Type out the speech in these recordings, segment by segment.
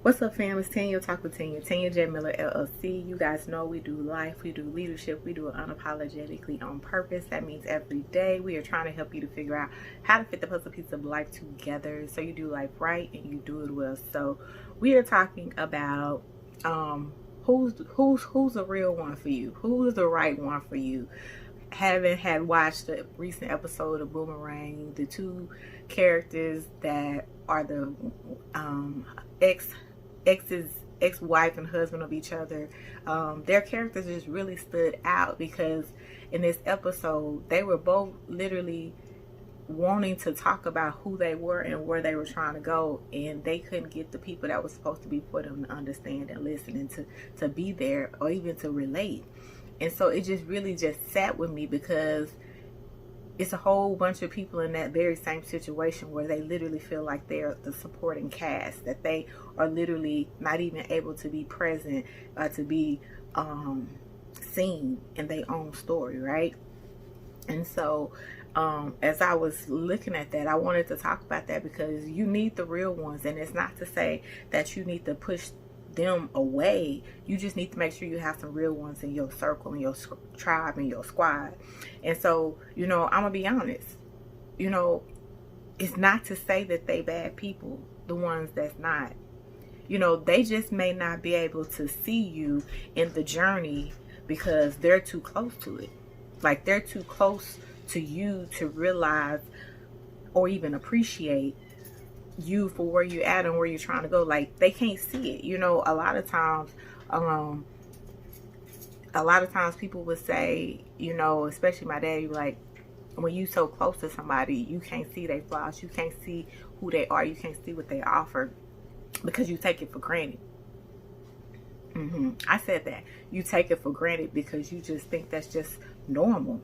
What's up, fam? It's Tanya Talk with Tanya. Tanya J Miller LLC. You guys know we do life, we do leadership, we do it unapologetically on purpose. That means every day we are trying to help you to figure out how to fit the puzzle piece of life together so you do life right and you do it well. So we are talking about who's a real one for you, who's the right one for you. Having had watched the recent episode of Boomerang, the two characters that are the ex-wife and husband of each other, their characters just really stood out because in this episode they were both literally wanting to talk about who they were and where they were trying to go, and they couldn't get the people that was supposed to be for them to understand and listen and to be there or even to relate. And so it just really just sat with me because it's a whole bunch of people in that very same situation where they literally feel like they're the supporting cast, that they are literally not even able to be present, to be seen in their own story, right? And so as I was looking at that, I wanted to talk about that because you need the real ones. And it's not to say that you need to push them away. You just need to make sure you have some real ones in your circle, in your tribe, in your squad. And so, I'm gonna be honest, it's not to say that they bad people, the ones that's not. They just may not be able to see you in the journey because they're too close to it. Like, they're too close to you to realize or even appreciate you for where you're at and where you're trying to go. Like, they can't see it. A lot of times people would say, especially my dad, like, when you so close to somebody, you can't see their flaws, you can't see who they are, you can't see what they offer because you take it for granted. I said that. You take it for granted because you just think that's just normal.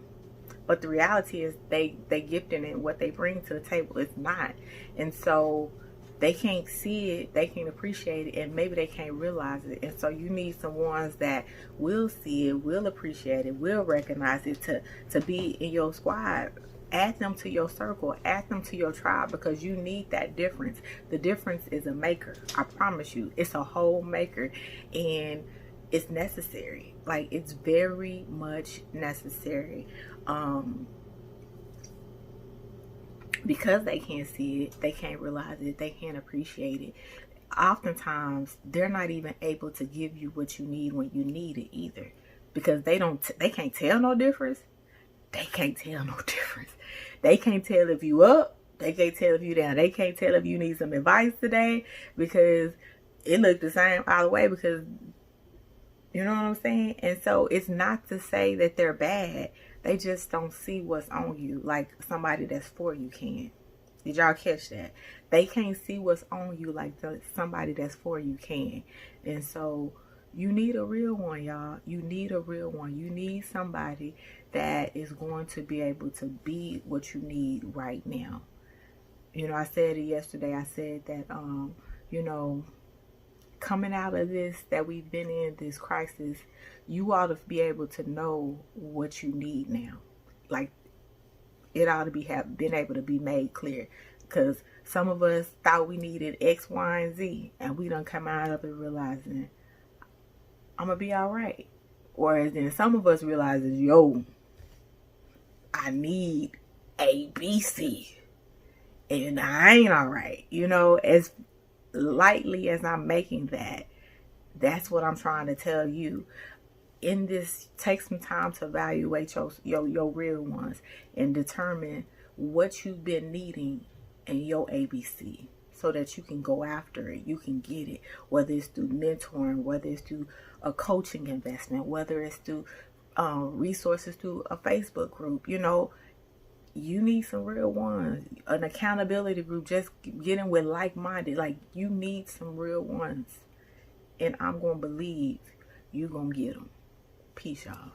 But the reality is they gifting it, what they bring to the table is not. And so they can't see it, they can't appreciate it, and maybe they can't realize it. And so you need some ones that will see it, will appreciate it, will recognize it to be in your squad. Add them to your circle, add them to your tribe, because you need that difference. The difference is a maker. I promise you, it's a whole maker, and it's necessary. Like, it's very much necessary. Because they can't see it, they can't realize it, they can't appreciate it. Oftentimes, they're not even able to give you what you need when you need it either, because they can't tell no difference. They can't tell no difference. They can't tell if you up. They can't tell if you down. They can't tell if you need some advice today because it looked the same all the way, because you know what I'm saying? And so it's not to say that they're bad. They just don't see what's on you like somebody that's for you can. Did y'all catch that? They can't see what's on you like somebody that's for you can. And so you need a real one, y'all. You need a real one. You need somebody that is going to be able to be what you need right now. I said it yesterday. I said that, coming out of this, that we've been in this crisis, you ought to be able to know what you need now. Like, it ought to been able to be made clear, because some of us thought we needed X, Y, and Z, and we done come out of it realizing I'm gonna be all right. Whereas then some of us realizes, I need A, B, C, and I ain't all right. As lightly as I'm making that, that's what I'm trying to tell you. In this, take some time to evaluate your real ones and determine what you've been needing in your ABC, so that you can go after it, you can get it, whether it's through mentoring, whether it's through a coaching investment, whether it's through resources through a Facebook group. You need some real ones, an accountability group, just getting with like-minded. Like, you need some real ones, and I'm going to believe you're going to get them. Peace, y'all.